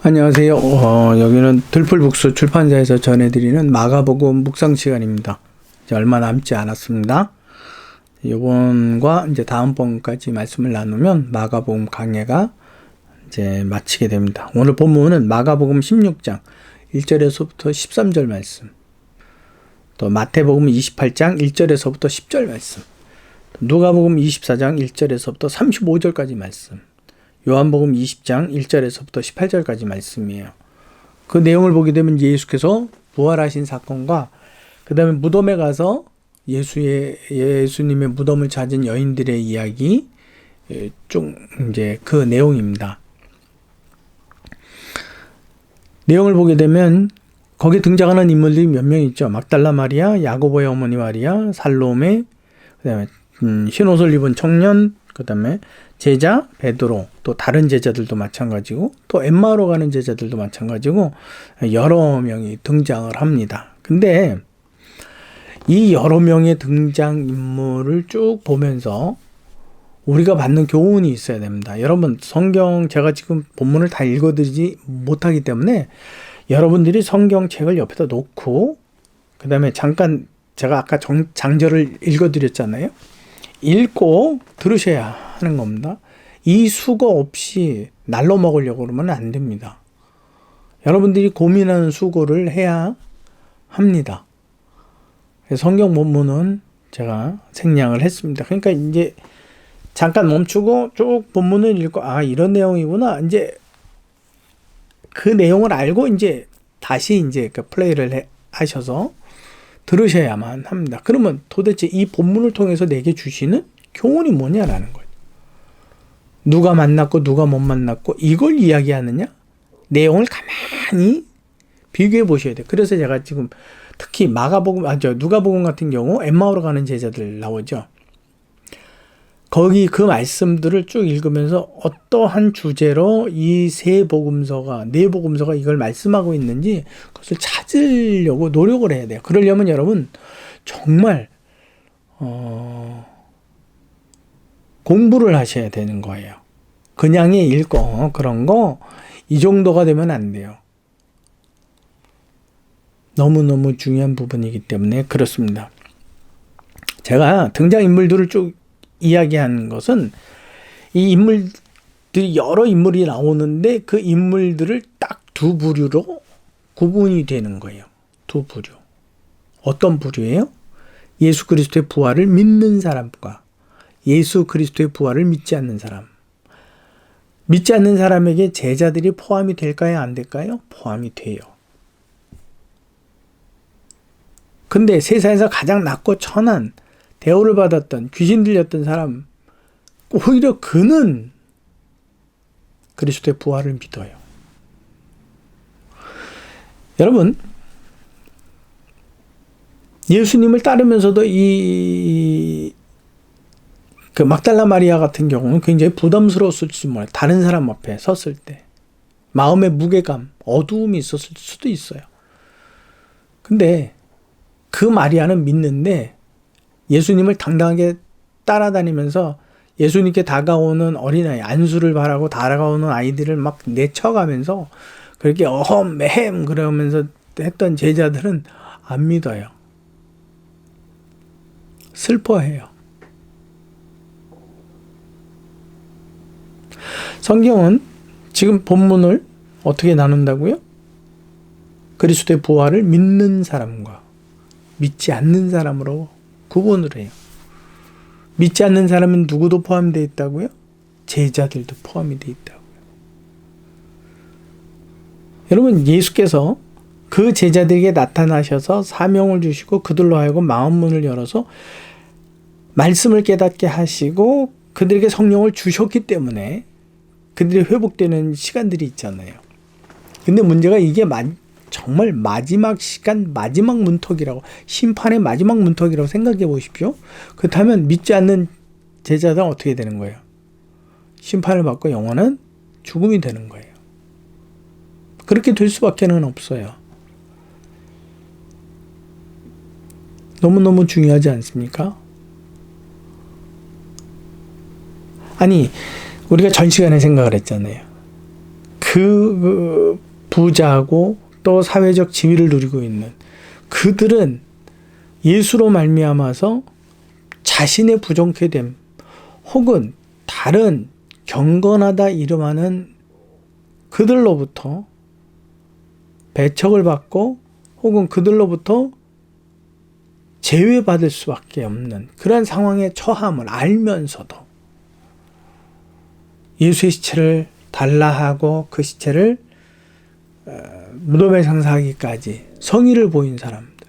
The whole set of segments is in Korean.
안녕하세요. 여기는 들풀북스 출판사에서 전해드리는 마가복음 묵상 시간입니다. 이제 얼마 남지 않았습니다. 이번과 이제 다음번까지 말씀을 나누면 마가복음 강해가 이제 마치게 됩니다. 오늘 본문은 마가복음 16장 1절에서부터 13절 말씀, 또 마태복음 28장 1절에서부터 10절 말씀, 누가복음 24장 1절에서부터 35절까지 말씀, 요한복음 20장 1절에서부터 18절까지 말씀이에요. 그 내용을 보게 되면 예수께서 부활하신 사건과 그 다음에 무덤에 가서 예수님의 무덤을 찾은 여인들의 이야기, 좀 이제 그 내용입니다. 내용을 보게 되면 거기에 등장하는 인물들이 몇 명 있죠. 막달라 마리아, 야고보의 어머니 마리아, 살로메, 그 다음에 흰옷을 입은 청년, 그 다음에 제자 베드로, 또 다른 제자들도 마찬가지고, 또 엠마오로 가는 제자들도 마찬가지고 여러 명이 등장을 합니다. 근데 이 여러 명의 등장인물을 쭉 보면서 우리가 받는 교훈이 있어야 됩니다. 여러분, 성경 제가 지금 본문을 다 읽어드리지 못하기 때문에 여러분들이 성경책을 옆에다 놓고 그 다음에 잠깐 제가 아까 장절을 읽어드렸잖아요. 읽고 들으셔야 하는 겁니다. 이 수고 없이 날로 먹으려고 그러면 안 됩니다. 여러분들이 고민하는 수고를 해야 합니다. 성경 본문은 제가 생략을 했습니다. 그러니까 이제 잠깐 멈추고 쭉 본문을 읽고, 이런 내용이구나. 이제 그 내용을 알고 이제 다시 이제 그 플레이를 하셔서 들으셔야만 합니다. 그러면 도대체 이 본문을 통해서 내게 주시는 교훈이 뭐냐라는 거예요. 누가 만났고 누가 못 만났고 이걸 이야기하느냐? 내용을 가만히 비교해 보셔야 돼요. 그래서 제가 지금 특히 누가복음 같은 경우 엠마오로 가는 제자들 나오죠. 거기 그 말씀들을 쭉 읽으면서 어떠한 주제로 이 네 복음서가 이걸 말씀하고 있는지 그것을 찾으려고 노력을 해야 돼요. 그러려면 여러분 정말 공부를 하셔야 되는 거예요. 그냥 읽고 그런 거 이 정도가 되면 안 돼요. 너무너무 중요한 부분이기 때문에 그렇습니다. 제가 등장인물들을 쭉 이야기한 것은 이 인물들이 여러 인물이 나오는데 그 인물들을 딱 두 부류로 구분이 되는 거예요. 두 부류. 어떤 부류예요? 예수 그리스도의 부활을 믿는 사람과 예수 그리스도의 부활을 믿지 않는 사람. 믿지 않는 사람에게 제자들이 포함이 될까요? 안 될까요? 포함이 돼요. 근데 세상에서 가장 낮고 천한 대우를 받았던 귀신 들렸던 사람, 오히려 그는 그리스도의 부활을 믿어요. 여러분, 예수님을 따르면서도 그 막달라 마리아 같은 경우는 굉장히 부담스러웠을지 몰라요. 다른 사람 앞에 섰을 때 마음의 무게감, 어두움이 있었을 수도 있어요. 근데 그 마리아는 믿는데 예수님을 당당하게 따라다니면서 예수님께 다가오는 어린아이, 안수를 바라고 다가오는 아이들을 막 내쳐가면서 그렇게 매햄 그러면서 했던 제자들은 안 믿어요. 슬퍼해요. 성경은 지금 본문을 어떻게 나눈다고요? 그리스도의 부활을 믿는 사람과 믿지 않는 사람으로 구분을 해요. 믿지 않는 사람은 누구도 포함되어 있다고요? 제자들도 포함이 되어 있다고요. 여러분, 예수께서 그 제자들에게 나타나셔서 사명을 주시고 그들로 하여금 마음문을 열어서 말씀을 깨닫게 하시고 그들에게 성령을 주셨기 때문에 그들이 회복되는 시간들이 있잖아요. 근데 문제가 이게 정말 마지막 시간, 마지막 문턱이라고, 심판의 마지막 문턱이라고 생각해 보십시오. 그렇다면 믿지 않는 제자들은 어떻게 되는 거예요? 심판을 받고 영원한 죽음이 되는 거예요. 그렇게 될 수밖에는 없어요. 너무너무 중요하지 않습니까? 아니, 우리가 전 시간에 생각을 했잖아요. 그 그 부자고 또 사회적 지위를 누리고 있는 그들은 예수로 말미암아서 자신의 부정케 됨 혹은 다른 경건하다 이름하는 그들로부터 배척을 받고 혹은 그들로부터 제외받을 수밖에 없는 그런 상황에 처함을 알면서도 예수의 시체를 달라 하고 그 시체를 무덤에 장사하기까지 성의를 보인 사람들.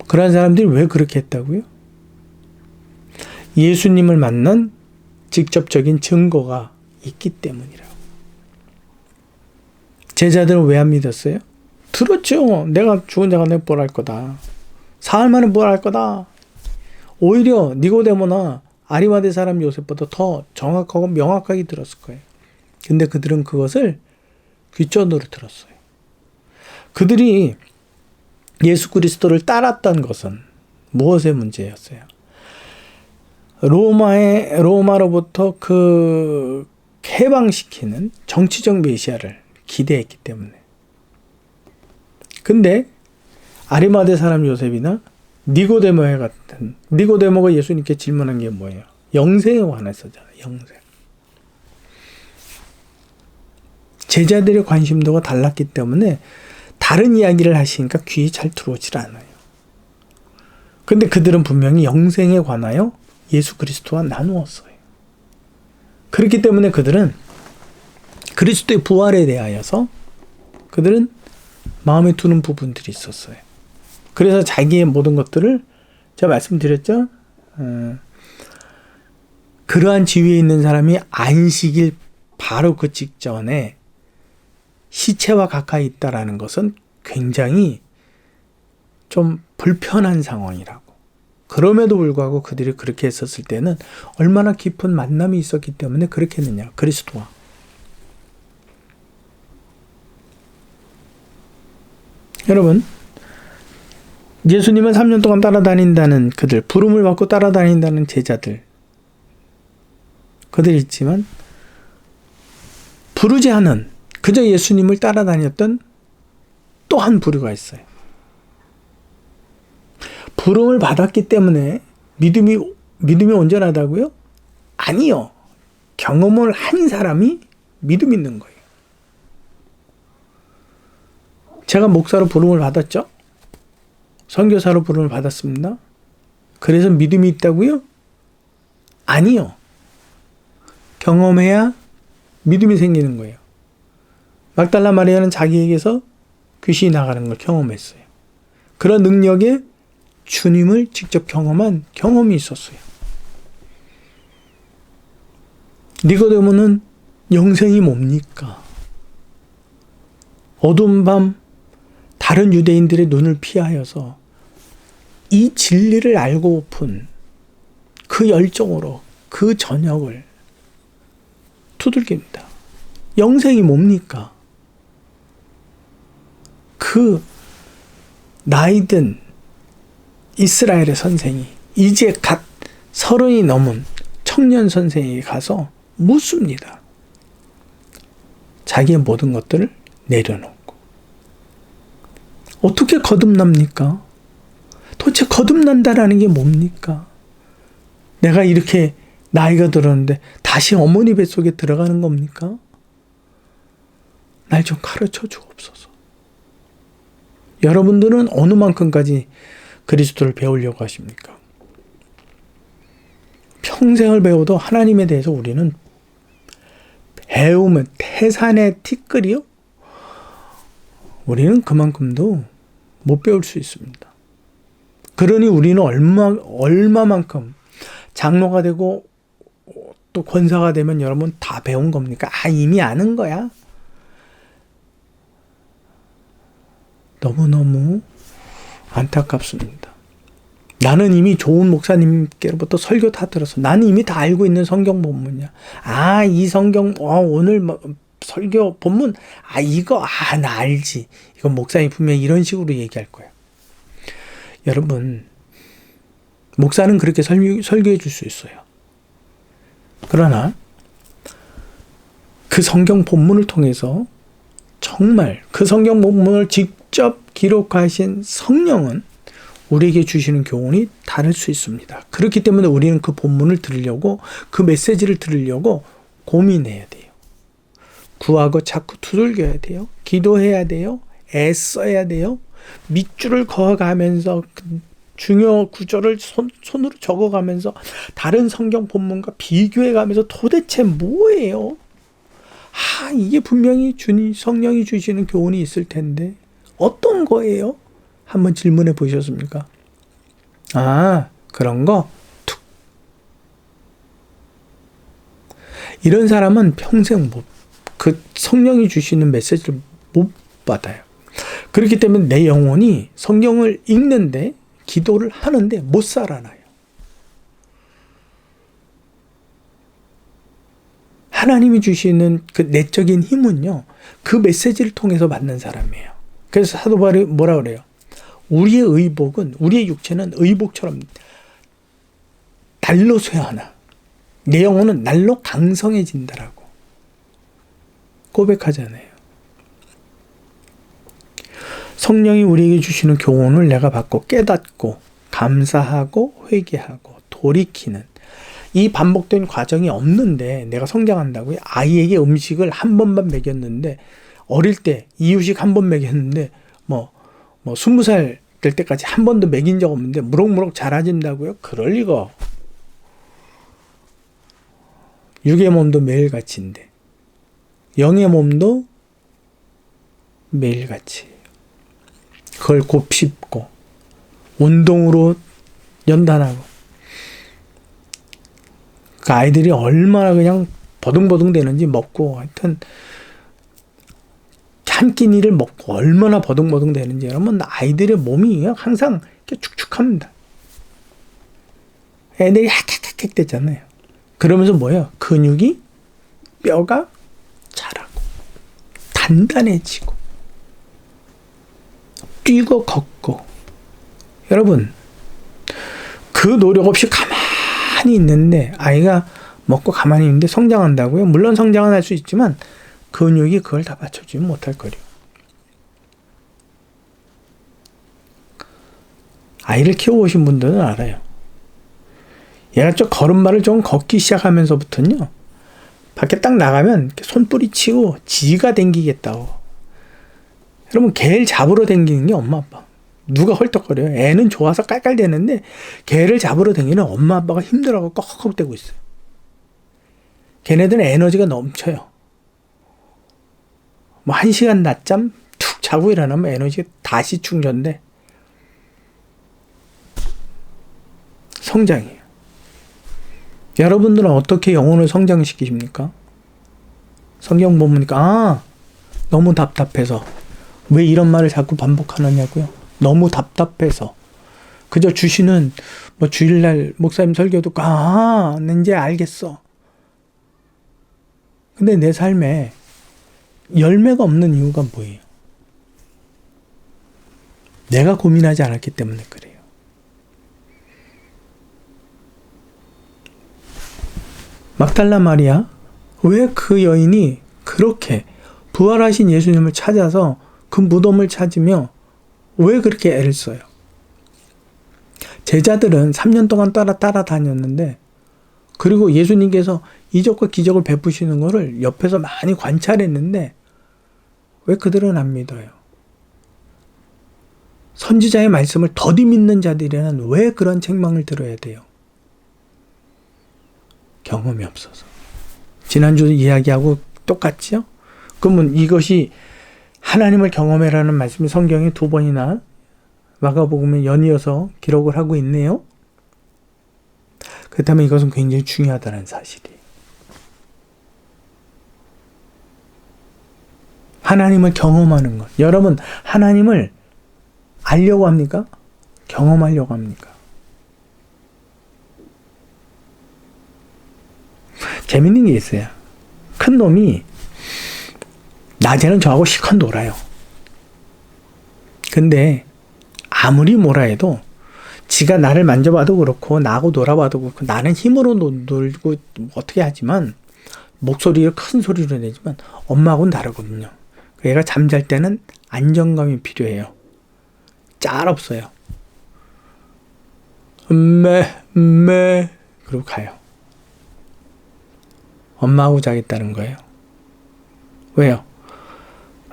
그런 사람들이 왜 그렇게 했다고요? 예수님을 만난 직접적인 증거가 있기 때문이라고. 제자들은 왜 안 믿었어요? 들었죠. 내가 죽은 자가 내가 뭘 할 거다. 사흘 만에 뭘 할 거다. 오히려 니고데모나 아리마대 사람 요셉보다 더 정확하고 명확하게 들었을 거예요. 근데 그들은 그것을 귓전으로 들었어요. 그들이 예수 그리스도를 따랐던 것은 무엇의 문제였어요? 로마로부터 그 해방시키는 정치적 메시아를 기대했기 때문에. 근데 아리마대 사람 요셉이나 니고데모가 예수님께 질문한 게 뭐예요? 영생에 관해서잖아요. 영생. 제자들의 관심도가 달랐기 때문에 다른 이야기를 하시니까 귀에 잘 들어오질 않아요. 근데 그들은 분명히 영생에 관하여 예수 그리스도와 나누었어요. 그렇기 때문에 그들은 그리스도의 부활에 대하여서 그들은 마음에 두는 부분들이 있었어요. 그래서 자기의 모든 것들을 제가 말씀드렸죠. 그러한 지위에 있는 사람이 안식일 바로 그 직전에 시체와 가까이 있다라는 것은 굉장히 좀 불편한 상황이라고. 그럼에도 불구하고 그들이 그렇게 했었을 때는 얼마나 깊은 만남이 있었기 때문에 그렇게 했느냐. 그리스도와. 여러분, 예수님은 3년 동안 따라다닌다는 그들, 부름을 받고 따라다닌다는 제자들, 그들이 있지만 부르지 않은 그저 예수님을 따라다녔던 또 한 부류가 있어요. 부름을 받았기 때문에 믿음이 온전하다고요? 아니요. 경험을 한 사람이 믿음 있는 거예요. 제가 목사로 부름을 받았죠? 선교사로 부름을 받았습니다. 그래서 믿음이 있다고요? 아니요. 경험해야 믿음이 생기는 거예요. 막달라 마리아는 자기에게서 귀신이 나가는 걸 경험했어요. 그런 능력에 주님을 직접 경험한 경험이 있었어요. 니고데모는 영생이 뭡니까? 어두운 밤 다른 유대인들의 눈을 피하여서 이 진리를 알고픈 그 열정으로 그 저녁을 두들깁니다. 영생이 뭡니까? 그 나이든 이스라엘의 선생이 이제 갓 30이 넘은 청년 선생에게 가서 묻습니다. 자기의 모든 것들을 내려놓고. 어떻게 거듭납니까? 도대체 거듭난다라는 게 뭡니까? 내가 이렇게 나이가 들었는데 다시 어머니 뱃속에 들어가는 겁니까? 날 좀 가르쳐 주옵소서. 여러분들은 어느 만큼까지 그리스도를 배우려고 하십니까? 평생을 배워도 하나님에 대해서 우리는 배우면 태산의 티끌이요? 우리는 그만큼도 못 배울 수 있습니다. 그러니 우리는 얼마만큼 장로가 되고 또 권사가 되면 여러분 다 배운 겁니까? 이미 아는 거야. 너무너무 안타깝습니다. 나는 이미 좋은 목사님께로부터 설교 다 들었어. 나는 이미 다 알고 있는 성경 본문이야. 이 성경 오늘 설교 본문 이거 나 알지. 이건 목사님 분명히 이런 식으로 얘기할 거야. 여러분, 목사는 그렇게 설교해 줄 수 있어요. 그러나 그 성경 본문을 통해서 정말 그 성경 본문을 직접 기록하신 성령은 우리에게 주시는 교훈이 다를 수 있습니다. 그렇기 때문에 우리는 그 본문을 들으려고, 그 메시지를 들으려고 고민해야 돼요. 구하고 자꾸 두들겨야 돼요. 기도해야 돼요. 애써야 돼요. 밑줄을 그어가면서 중요 구절을 손으로 적어가면서 다른 성경 본문과 비교해가면서 도대체 뭐예요? 이게 분명히 성령이 주시는 교훈이 있을 텐데 어떤 거예요? 한번 질문해 보셨습니까? 그런 거 툭. 이런 사람은 평생 그 성령이 주시는 메시지를 못 받아요. 그렇기 때문에 내 영혼이 성경을 읽는데, 기도를 하는데 못 살아나요. 하나님이 주시는 그 내적인 힘은요, 그 메시지를 통해서 받는 사람이에요. 그래서 사도 바울이 뭐라 그래요? 우리의 의복은, 우리의 육체는 의복처럼 날로 쇠하나 내 영혼은 날로 강성해진다라고 고백하잖아요. 성령이 우리에게 주시는 교훈을 내가 받고 깨닫고 감사하고 회개하고 돌이키는 이 반복된 과정이 없는데 내가 성장한다고요? 아이에게 음식을 한 번만 먹였는데, 어릴 때 이유식 한 번 먹였는데 20살 될 때까지 한 번도 먹인 적 없는데 무럭무럭 자라진다고요? 그럴 리가. 육의 몸도 매일같이인데 영의 몸도 매일같이 그걸 곱씹고 운동으로 연단하고, 그 아이들이 얼마나 그냥 버둥버둥 되는지, 먹고 하여튼 한 끼니를 먹고 얼마나 버둥버둥 되는지, 여러분 아이들의 몸이 항상 이렇게 축축합니다. 애들이 헥헥헥 되잖아요. 그러면서 뭐예요? 근육이, 뼈가 자라고 단단해지고 뛰고 걷고. 여러분 그 노력 없이 가만히 있는데, 아이가 먹고 가만히 있는데 성장한다고요? 물론 성장은 할 수 있지만 근육이 그걸 다 받쳐주지 못할 거래요. 아이를 키워보신 분들은 알아요. 얘가 좀 걸음마를 좀 걷기 시작하면서부터는요, 밖에 딱 나가면 손뿌리 치고 지가 댕기겠다고. 여러분 개를 잡으러 댕기는 게 엄마 아빠. 누가 헐떡거려요? 애는 좋아서 깔깔대는데 개를 잡으러 댕기는 엄마 아빠가 힘들어하고 꺽꺽대고 있어요. 걔네들은 에너지가 넘쳐요. 1시간 낮잠 툭 자고 일어나면 에너지가 다시 충전돼. 성장이에요. 여러분들은 어떻게 영혼을 성장시키십니까? 성경 보니까 너무 답답해서. 왜 이런 말을 자꾸 반복하느냐고요? 너무 답답해서. 그저 주시는 주일날 목사님 설교 듣고 난 이제 알겠어. 근데 내 삶에 열매가 없는 이유가 뭐예요? 내가 고민하지 않았기 때문에 그래요. 막달라 마리아, 왜 그 여인이 그렇게 부활하신 예수님을 찾아서 그 무덤을 찾으며 왜 그렇게 애를 써요? 제자들은 3년 동안 따라다녔는데, 그리고 예수님께서 이적과 기적을 베푸시는 것을 옆에서 많이 관찰했는데 왜 그들은 안 믿어요? 선지자의 말씀을 더디 믿는 자들에는 왜 그런 책망을 들어야 돼요? 경험이 없어서. 지난주 이야기하고 똑같지요? 그러면 이것이 하나님을 경험해라는 말씀이 성경에 2번이나 마가복음에 연이어서 기록을 하고 있네요. 그렇다면 이것은 굉장히 중요하다는 사실이에요. 하나님을 경험하는 것. 여러분 하나님을 알려고 합니까? 경험하려고 합니까? 재밌는 게 있어요. 큰 놈이 낮에는 저하고 실컷 놀아요. 근데 아무리 뭐라 해도 지가 나를 만져봐도 그렇고 나하고 놀아봐도 그렇고 나는 힘으로 놀고 어떻게 하지만 목소리를 큰 소리로 내지만 엄마하고는 다르거든요. 얘가 잠잘 때는 안정감이 필요해요. 짤 없어요. 그러고 가요. 엄마하고 자겠다는 거예요. 왜요?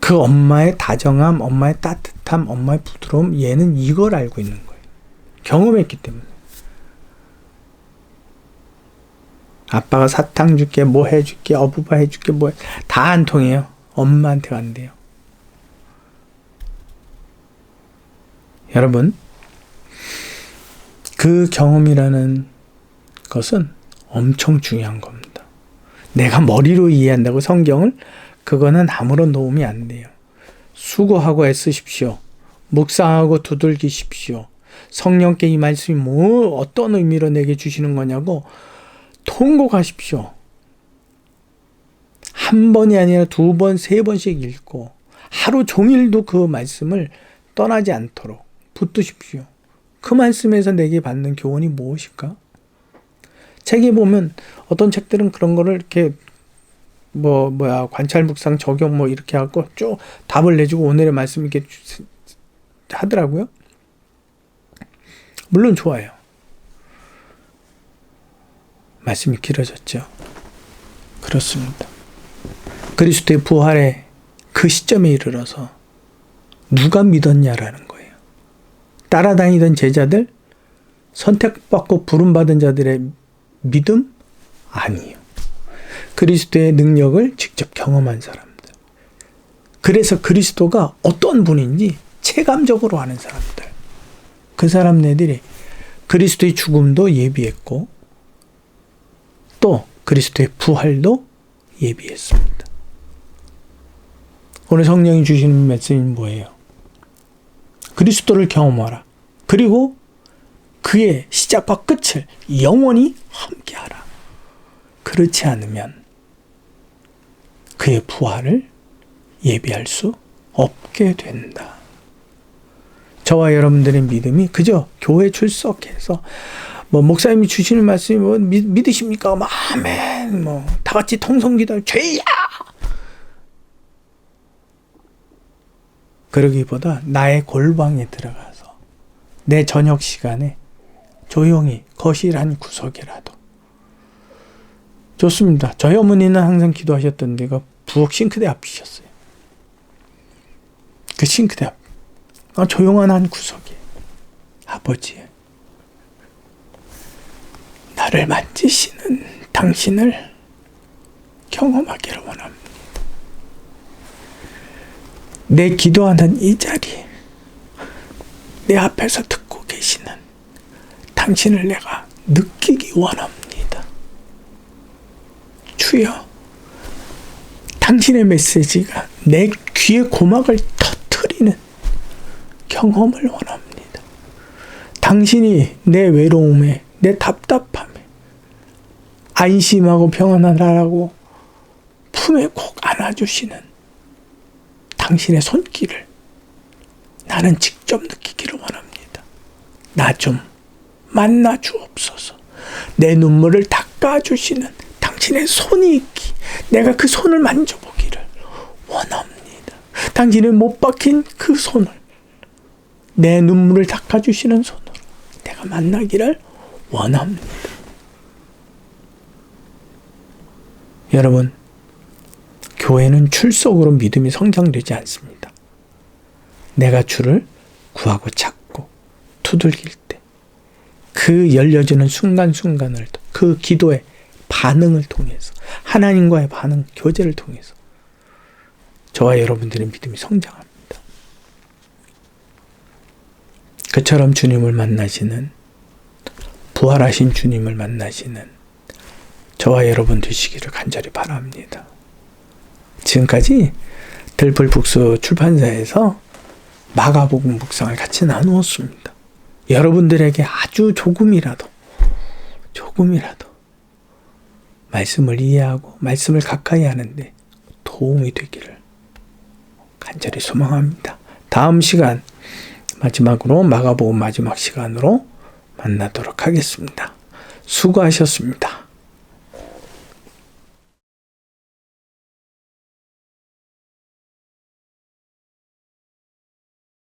그 엄마의 다정함, 엄마의 따뜻함, 엄마의 부드러움, 얘는 이걸 알고 있는 거예요. 경험했기 때문에. 아빠가 사탕 줄게, 뭐 해줄게, 어부바 해줄게, 다 안 통해요. 엄마한테 간대요. 여러분, 그 경험이라는 것은 엄청 중요한 겁니다. 내가 머리로 이해한다고 성경을, 그거는 아무런 도움이 안 돼요. 수고하고 애쓰십시오. 묵상하고 두들기십시오. 성령께 이 말씀이 어떤 의미로 내게 주시는 거냐고 통곡하십시오. 한 번이 아니라 2번, 3번씩 읽고 하루 종일도 그 말씀을 떠나지 않도록 붙드십시오. 그 말씀에서 내게 받는 교훈이 무엇일까? 책에 보면 어떤 책들은 그런 거를 이렇게 관찰 묵상 적용 이렇게 하고 쭉 답을 내주고 오늘의 말씀 이렇게 하더라고요. 물론 좋아요. 말씀이 길어졌죠. 그렇습니다. 그리스도의 부활의 그 시점에 이르러서 누가 믿었냐라는 거예요. 따라다니던 제자들, 선택받고 부름받은 자들의 믿음? 아니에요. 그리스도의 능력을 직접 경험한 사람들. 그래서 그리스도가 어떤 분인지 체감적으로 아는 사람들. 그 사람네들이 그리스도의 죽음도 예비했고 또 그리스도의 부활도 예비했습니다. 오늘 성령이 주시는 메시지는 뭐예요? 그리스도를 경험하라. 그리고 그의 시작과 끝을 영원히 함께하라. 그렇지 않으면 그의 부활을 예비할 수 없게 된다. 저와 여러분들의 믿음이 그저 교회 출석해서 목사님이 주시는 말씀이 믿으십니까? 아멘. 다 같이 통성기도 죄야. 그러기보다 나의 골방에 들어가서 내 저녁 시간에 조용히 거실 한 구석이라도. 좋습니다. 저희 어머니는 항상 기도하셨던 데가 부엌 싱크대 앞이셨어요. 그 싱크대 앞. 조용한 한 구석에 아버지, 나를 만지시는 당신을 경험하기를 원합니다. 내 기도하는 이 자리에 내 앞에서 듣고 계시는 당신을 내가 느끼기 원합니다. 주여, 당신의 메시지가 내 귀의 고막을 터뜨리는 경험을 원합니다. 당신이 내 외로움에, 내 답답함에 안심하고 평안하라고 품에 꼭 안아주시는 당신의 손길을 나는 직접 느끼기를 원합니다. 나 좀 만나 주옵소서. 내 눈물을 닦아주시는 당신의 손이 있기, 내가 그 손을 만져보기를 원합니다. 당신의 못 박힌 그 손을, 내 눈물을 닦아주시는 손으로 내가 만나기를 원합니다. 여러분, 교회는 출석으로 믿음이 성장되지 않습니다. 내가 주를 구하고 찾고 두들길 때 그 열려지는 순간순간을, 그 기도의 반응을 통해서, 하나님과의 반응, 교제를 통해서 저와 여러분들의 믿음이 성장합니다. 그처럼 주님을 만나시는, 부활하신 주님을 만나시는 저와 여러분 되시기를 간절히 바랍니다. 지금까지 들풀북수 출판사에서 마가복음 묵상을 같이 나누었습니다. 여러분들에게 아주 조금이라도 말씀을 이해하고 말씀을 가까이 하는데 도움이 되기를 간절히 소망합니다. 다음 시간 마지막으로 마가복음 마지막 시간으로 만나도록 하겠습니다. 수고하셨습니다.